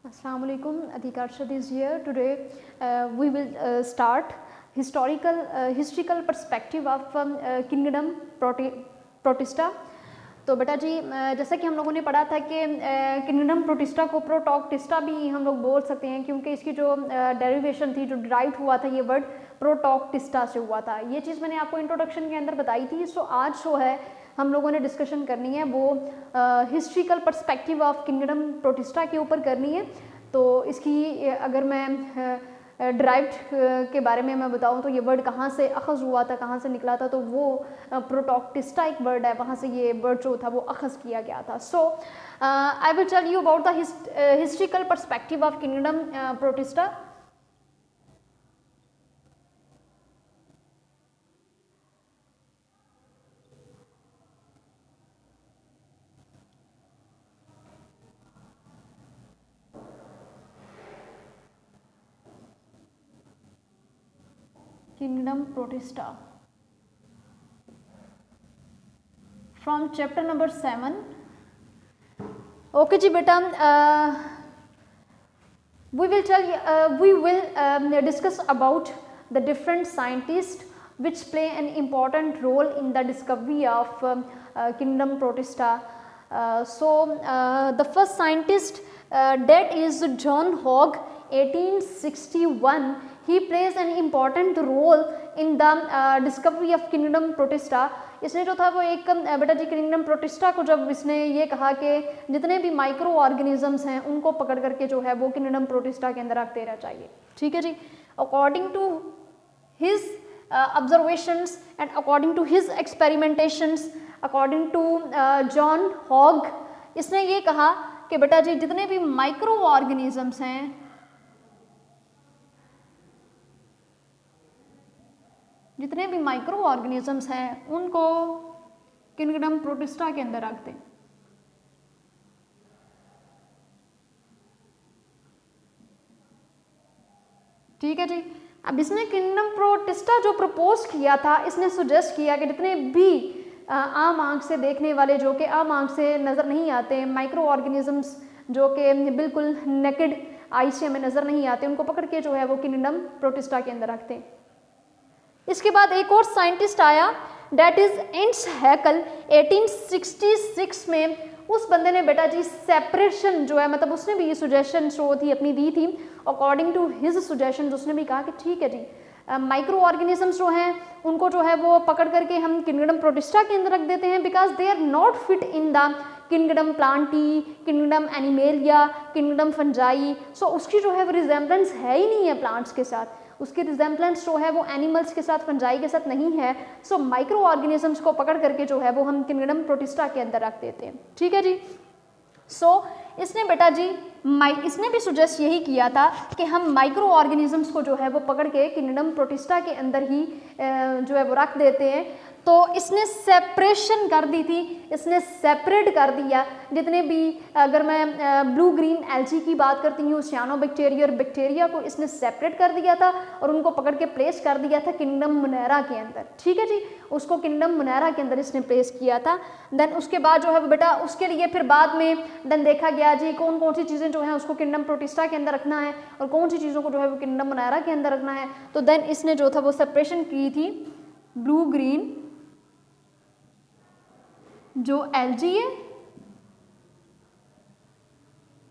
Assalamu alaikum. Adhikarshad is here. Today we will start historical perspective of kingdom protista. तो बेटा जी जैसा कि हम लोगों ने पढ़ा था कि किंगडम प्रोटिस्टा को प्रोटॉक्टिस्टा भी हम लोग बोल सकते हैं, क्योंकि इसकी जो डेरिवेशन थी, जो डिराइव हुआ था, ये वर्ड प्रोटॉक्टिस्टा से हुआ था। ये चीज़ मैंने आपको इंट्रोडक्शन के अंदर बताई थी। सो आज जो है हम लोगों ने डिस्कशन करनी है वो historical perspective of kingdom protista के ऊपर करनी है। तो इसकी अगर मैं ड्राइव्ड के बारे में मैं बताऊं तो ये वर्ड कहाँ से अखज़ हुआ था, कहाँ से निकला था, तो वो प्रोटॉक्टिस्टा एक वर्ड है, वहाँ से ये वर्ड जो था वो अखज़ किया गया था। So I will tell you about the historical perspective of kingdom protista. Kingdom Protista from chapter number 7. Okay जी बेटा, we will discuss about the different scientists which play an important role in the discovery of Kingdom Protista. The first scientist that is John Hogg, 1861. He plays an important role in the discovery of Kingdom Protista. इसने जो था वो एक बेटा जी kingdom protista को जब इसने ये कहा कि जितने भी माइक्रो ऑर्गेनिजम्स हैं उनको पकड़ करके जो है वो किंगडम प्रोटिस्टा के अंदर रख देना चाहिए। ठीक है जी, according to his observations and according to his experimentations, according to John Hogg, इसने ये कहा कि बेटा जी जितने भी माइक्रो ऑर्गेनिजम्स हैं, जितने भी माइक्रो ऑर्गेनिजम्स हैं उनको किंगडम प्रोटिस्टा के अंदर रख दें। ठीक है जी, अब इसने किंगडम प्रोटिस्टा जो प्रपोज किया था, इसने सुजेस्ट किया कि जितने भी आम आंख से देखने वाले, जो कि आम आंख से नज़र नहीं आते, माइक्रो ऑर्गेनिजम्स जो कि बिल्कुल नेकेड आई से हमें नज़र नहीं आते, उनको पकड़ के जो है वो किंगडम प्रोटिस्टा के अंदर रखते हैं। इसके बाद एक और साइंटिस्ट आया, डेट इज एंट्स हैकल, 1866 में। उस बंदे ने बेटा जी सेपरेशन जो है, मतलब उसने भी ये सुजेशन जो थी अपनी दी थी, अकॉर्डिंग टू हिज सुजेशन उसने भी कहा कि ठीक है जी माइक्रो ऑर्गेनिजम्स जो हैं उनको जो है वो पकड़ करके हम किंगडम प्रोटिस्टा के अंदर रख देते हैं, because they are not fit in the kingdom plantae, kingdom animalia, kingdom fungi. So उसकी जो है वो रिजेम्बलेंस है ही नहीं है प्लांट्स के साथ, उसकी रिजेम्बलेंस जो है वो एनिमल्स के साथ, फंजाई के साथ नहीं है। सो माइक्रो ऑर्गेनिजम्स को पकड़ करके जो है वो हम किंगडम प्रोटिस्टा के अंदर रख देते हैं। ठीक है जी, सो इसने बेटा जी इसने भी सुजेस्ट यही किया था कि हम माइक्रो ऑर्गेनिजम्स को जो है वो पकड़ के किंगडम प्रोटिस्टा के अंदर ही जो है वो रख देते हैं। तो इसने सेपरेशन कर दी थी, इसने सेपरेट कर दिया जितने भी, अगर मैं ब्लू ग्रीन एल्जी की बात करती हूँ, सियानोबैक्टीरिया और बैक्टीरिया को इसने सेपरेट कर दिया था और उनको पकड़ के प्लेस कर दिया था किंगडम मोनेरा के अंदर। ठीक है जी, उसको किंगडम मोनेरा के अंदर इसने प्लेस किया था। देन उसके बाद जो है वो बेटा उसके लिए फिर बाद में देन देखा गया जी कौन कौन सी चीज़ें जो है उसको किंगडम प्रोटिस्टा के अंदर रखना है और कौन सी चीज़ों को जो है वो किंगडम मोनेरा के अंदर रखना है। तो देन इसने जो था वो सेपरेशन की थी ब्लू ग्रीन जो एल्जी है,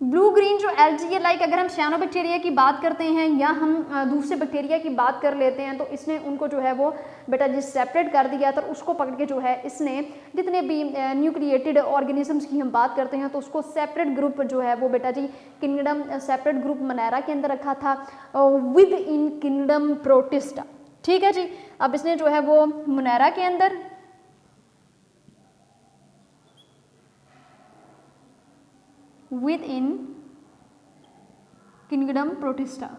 ब्लू ग्रीन जो एल्जी है, लाइक अगर हम सियानोबैक्टीरिया की बात करते हैं या हम दूसरे बैक्टीरिया की बात कर लेते हैं, तो इसने उनको जो है वो बेटा जी सेपरेट कर दिया था। उसको पकड़ के जो है इसने जितने भी न्यूक्लिएटेड ऑर्गेनिजम्स की हम बात करते हैं तो उसको सेपरेट ग्रुप जो है वो बेटा जी किंगडम सेपरेट ग्रुप मोनेरा के अंदर रखा था विद इन किंगडम प्रोटिस्टा। ठीक है जी, अब इसने जो है वो मोनेरा के अंदर within Kingdom Protista।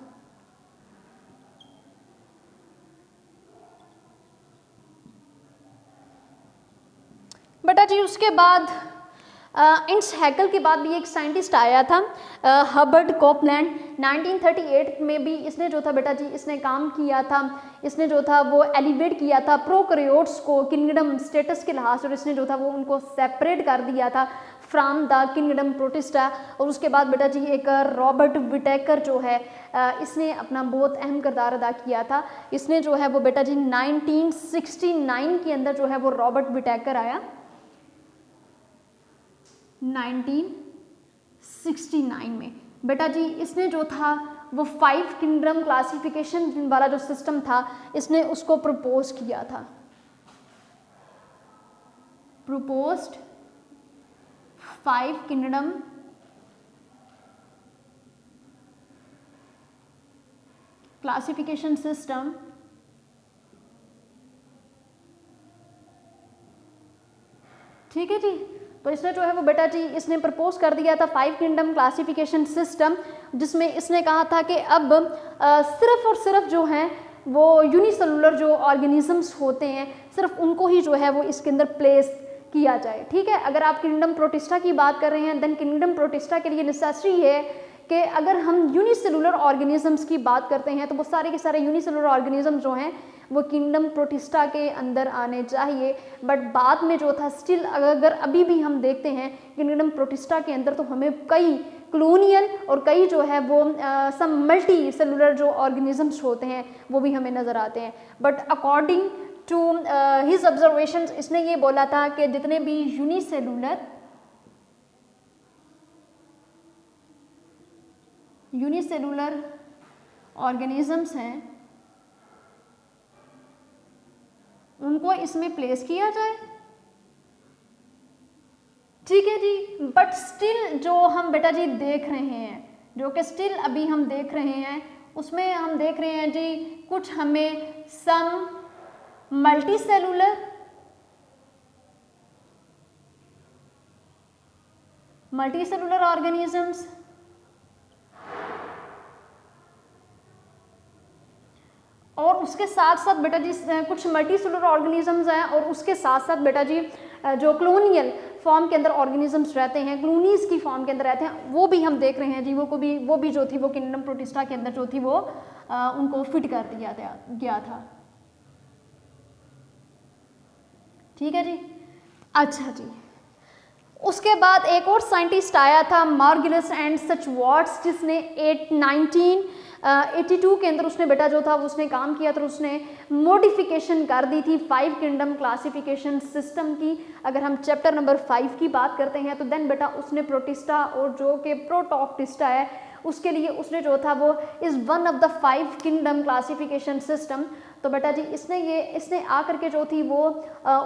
बेटा जी उसके बाद इंट्स हैकल के बाद भी एक साइंटिस्ट आया था हर्बर्ट कॉपलैंड, 1938 में भी इसने जो था बेटा जी इसने काम किया था। इसने जो था वो एलिवेट किया था प्रोकैरियोट्स को किंगडम स्टेटस के लिहाज से, और इसने जो था वो उनको सेपरेट कर दिया था फ्रॉम द किंगडम प्रोटिस्टा। और उसके बाद बेटा जी एक रॉबर्ट विटेकर जो है इसने अपना बहुत अहम किरदार अदा किया था। इसने जो है वो बेटा जी 1969 के अंदर जो है वो रॉबर्ट विटेकर आया 1969 में। बेटा जी इसने जो था वो 5 किंगडम क्लासिफिकेशन वाला जो सिस्टम था इसने उसको प्रपोज किया था। प्रपोज्ड 5 किंगडम क्लासिफिकेशन सिस्टम ठीक है जी। तो इसने जो है वो बेटा जी इसने प्रपोज कर दिया था 5 किंगडम क्लासिफिकेशन सिस्टम, जिसमें इसने कहा था कि अब सिर्फ और सिर्फ जो है वो यूनिसेलुलर जो ऑर्गेनिजम्स होते हैं सिर्फ उनको ही जो है वो इसके अंदर प्लेस किया जाए। ठीक है, अगर आप किंगडम प्रोटिस्टा की बात कर रहे हैं देन किंगडम प्रोटिस्टा के लिए नेसेसरी है कि अगर हम यूनिसेलुलर ऑर्गेनिजम्स की बात करते हैं तो वो सारे के सारे यूनिसेलुलर ऑर्गेनिजम्स जो हैं वो किंगडम प्रोटिस्टा के अंदर आने चाहिए। बट बाद में जो था स्टिल अगर अभी भी हम देखते हैं किंगडम प्रोटिस्टा के अंदर तो हमें कई कॉलोनियल और कई जो है वो सम मल्टी सेलुलर जो ऑर्गेनिजम्स होते हैं वो भी हमें नज़र आते हैं। But according to his observations इसने ये बोला था कि जितने भी यूनिसेलुलर ऑर्गेनिजम्स हैं उनको इसमें प्लेस किया जाए। ठीक है जी, बट स्टिल जो हम बेटा जी देख रहे हैं, जो कि स्टिल अभी हम देख रहे हैं उसमें हम देख रहे हैं जी कुछ हमें सम मल्टी सेलुलर ऑर्गेनिजम्स और उसके साथ साथ बेटा जी कुछ मल्टी सेलुलर ऑर्गेनिजम्स हैं और उसके साथ साथ बेटा जी जो कॉलोनियल फॉर्म के अंदर ऑर्गेनिजम्स रहते हैं, कॉलोनीज की फॉर्म के अंदर रहते हैं, वो भी हम देख रहे हैं जी वो भी जो थी वो किंगडम प्रोटिस्टा के अंदर जो थी वो उनको फिट कर दिया गया था। ठीक है जी, अच्छा जी। उसके बाद एक और साइंटिस्ट आया था मार्गुलिस एंड सचवार्ट्स, जिसने 1982 के अंदर उसने बेटा जो था उसने काम किया था, उसने मॉडिफिकेशन कर दी थी 5 किंगडम क्लासिफिकेशन सिस्टम की। अगर हम चैप्टर नंबर 5 की बात करते हैं तो देन बेटा उसने प्रोटिस्टा और जो कि प्रोटोक्टिस्टा है उसके लिए उसने जो था वो is one of the 5 kingdom classification system. तो बेटा जी इसने आकर के जो थी वो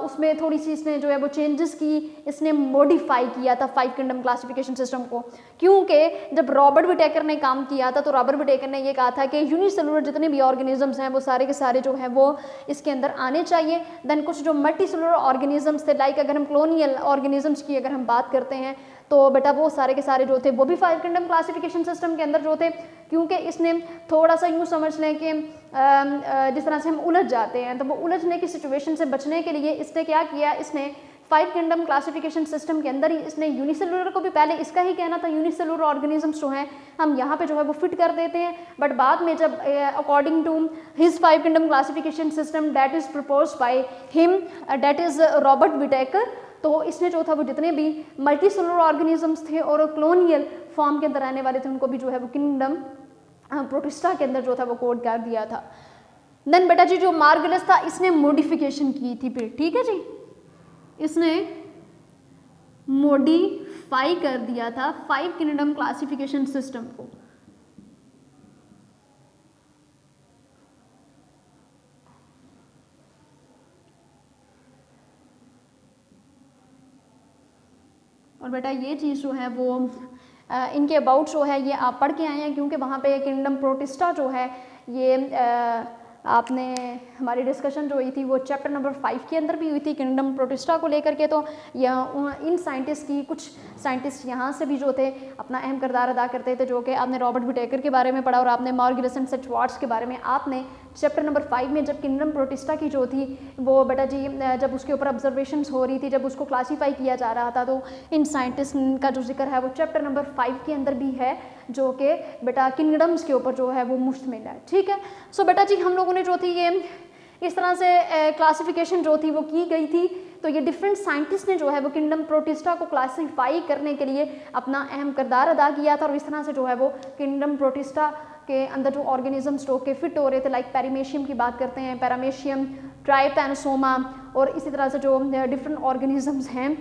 उसमें थोड़ी सी इसने जो है वो चेंजेस की, इसने मॉडिफाई किया था 5 किंगडम क्लासिफिकेशन सिस्टम को। क्योंकि जब रॉबर्ट विटेकर ने काम किया था तो रॉबर्ट विटेकर ने ये कहा था कि यूनिसेलुलर जितने भी ऑर्गेनिजम्स हैं वो सारे के सारे जो हैं वो इसके अंदर आने चाहिए। देन कुछ जो मल्टी सेलुलर ऑर्गेनिजम्स थे, लाइक अगर हम कॉलोनियल ऑर्गेनिजम्स की अगर हम बात करते हैं तो बेटा वो सारे के सारे जो थे वो भी 5 किंगडम क्लासिफिकेशन सिस्टम के अंदर जो थे। क्योंकि इसने थोड़ा सा यूँ समझ लें कि जिस तरह से हम उलझ जाते हैं तो वो उलझने की सिचुएशन से बचने के लिए इसने क्या किया, इसने 5 किंगडम क्लासिफिकेशन सिस्टम के अंदर ही इसने यूनिसेलुलर को भी, पहले इसका ही कहना था यूनिसेलुलर ऑर्गेनिजम्स जो हैं हम यहाँ पे जो है वो फिट कर देते हैं, बट बाद में जब according to his 5 kingdom classification system that is proposed by him, that is Robert Whittaker, तो इसने जो था वो जितने भी मल्टी सेलुलर ऑर्गेनिजम्स थे और कॉलोनियल फॉर्म के अंदर रहने वाले थे उनको भी जो है वो किंगडम प्रोटिस्टा के अंदर जो था वो कोड कर दिया था। देन बेटा जी जो मार्गुलिस था इसने मॉडिफिकेशन की थी फिर। ठीक है जी, इसने मॉडिफाई कर दिया था 5 किंगडम क्लासिफिकेशन सिस्टम को। और बेटा ये चीज़ जो है वो इनके अबाउट जो है ये आप पढ़ के आए हैं, क्योंकि वहाँ पे किंगडम प्रोटिस्टा जो है ये आपने हमारी डिस्कशन जो हुई थी वो चैप्टर नंबर 5 के अंदर भी हुई थी किंगडम प्रोटिस्टा को लेकर के। तो इन साइंटिस्ट की कुछ साइंटिस्ट यहाँ से भी जो थे अपना अहम किरदार अदा करते थे, जो कि आपने रॉबर्ट विटेकर के बारे में पढ़ा और आपने मार्गुलिस एंड सचवार्ट्स के बारे में आपने चैप्टर नंबर 5 में जब किंगडम प्रोटिस्टा की जो थी वो बेटा जी जब उसके ऊपर ऑब्जर्वेशंस हो रही थी, जब उसको क्लासीफाई किया जा रहा था, तो इन साइंटिस्ट का जो जिक्र है वो चैप्टर नंबर 5 के अंदर भी है, जो कि बेटा किंगडम्स के ऊपर जो है वो मुश्तमिल है। ठीक है, सो बेटा जी हम लोगों ने जो थी ये इस तरह से क्लासिफिकेशन जो थी वो की गई थी। तो ये डिफरेंट साइंटिस्ट ने जो है वो किंगडम प्रोटिस्टा को क्लासीफाई करने के लिए अपना अहम किरदार अदा किया था और इस तरह से जो है वो किंगडम प्रोटिस्टा के अंदर जो ऑर्गेनिजम्स जो के फिट हो रहे थे, लाइक पैरामेशियम की बात करते हैं, पैरामेशियम, ट्राइपैनोसोमा और इसी तरह से जो डिफरेंट ऑर्गेनिजम्स हैं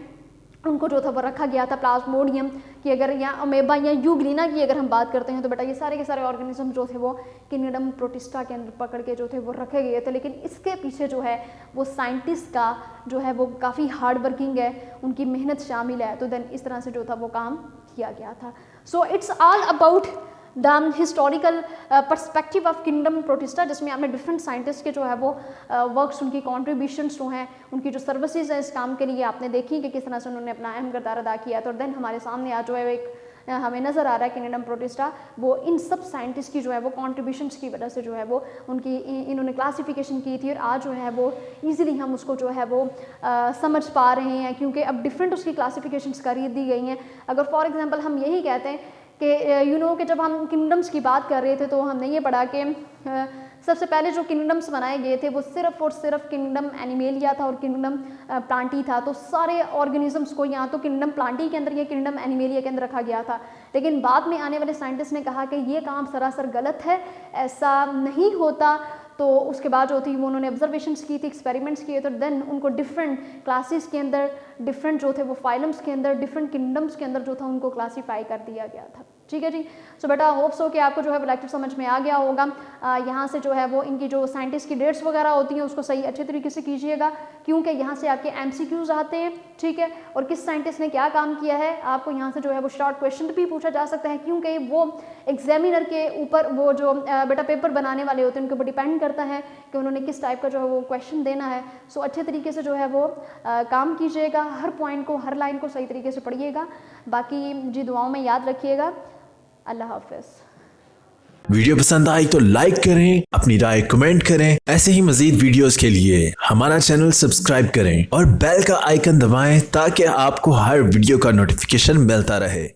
उनको जो था वो रखा गया था। प्लाज्मोडियम की अगर या अमेबा या यूग्लिना की अगर हम बात करते हैं तो बेटा ये सारे के सारे ऑर्गेनिज्म जो थे वो किंगडम प्रोटिस्टा के अंदर पकड़ के जो थे वो रखे गए थे। लेकिन इसके पीछे जो है वो साइंटिस्ट का जो है वो काफ़ी हार्ड वर्किंग है, उनकी मेहनत शामिल है। तो देन इस तरह से जो था वो काम किया गया था। So it's all about the historical perspective of kingdom protista, जिसमें आपने डिफरेंट साइंटिस्ट के जो है वो वर्क्स, उनकी कॉन्ट्रीब्यूशंस जो हैं, उनकी जो सर्विसेज हैं इस काम के लिए आपने देखी कि किस तरह से उन्होंने अपना अहम किरदार अदा किया। तो देन हमारे सामने आज जो है एक हमें नज़र आ रहा है किंगडम प्रोटिस्टा वो इन सब साइंटिस्ट की जो है वो कॉन्ट्रीब्यूशंस की वजह से जो है वो उनकी इन्होंने क्लासिफिकेशन की थी और आज जो है वो ईजिली हम उसको जो है वो समझ पा रहे हैं, क्योंकि अब डिफरेंट उसकी क्लासिफिकेशंस कर दी गई हैं। अगर फॉर एग्जांपल हम यही कहते हैं कि कि जब हम किंगडम्स की बात कर रहे थे तो हमने ये पढ़ा कि सबसे पहले जो किंगडम्स बनाए गए थे वो सिर्फ और सिर्फ किंगडम एनिमेलिया था और किंगडम प्लांटी था। तो सारे ऑर्गेनिजम्स को या तो किंगडम प्लांटी के अंदर या किंगडम एनिमेलिया के अंदर रखा गया था। लेकिन बाद में आने वाले साइंटिस्ट ने कहा कि ये काम सरासर गलत है, ऐसा नहीं होता। तो उसके बाद जो थी वो उन्होंने ऑब्जर्वेशंस की थी, एक्सपेरिमेंट्स किए, तो देन उनको डिफरेंट क्लासेस के अंदर, डिफरेंट जो थे वो फाइलम्स के अंदर, डिफरेंट किंगडम्स के अंदर जो था उनको क्लासीफाई कर दिया गया था। ठीक है जी। सो बेटा होप सो कि आपको जो है वो लेक्चर समझ में आ गया होगा। यहाँ से जो है वो इनकी जो साइंटिस्ट की डेट्स वगैरह होती हैं उसको सही अच्छे तरीके से कीजिएगा, क्योंकि यहाँ से आपके MCQs आते हैं। ठीक है, और किस साइंटिस्ट ने क्या काम किया है आपको यहाँ से जो है वो शॉर्ट क्वेश्चन भी पूछा जा सकता है, क्योंकि वो एग्जामिनर के ऊपर वो जो बेटा पेपर बनाने वाले होते हैं उनके ऊपर डिपेंड करता है कि उन्होंने किस टाइप का जो है वो क्वेश्चन देना है। सो अच्छे तरीके से जो है वो काम कीजिएगा, हर पॉइंट को, हर लाइन को सही तरीके से पढ़िएगा। बाकी जी दुआओं में याद रखिएगा। अल्लाह हाफिज़। वीडियो पसंद आई तो लाइक करें, अपनी राय कमेंट करें। ऐसे ही मजीद वीडियोस के लिए हमारा चैनल सब्सक्राइब करें और बेल का आइकन दबाएं ताकि आपको हर वीडियो का नोटिफिकेशन मिलता रहे।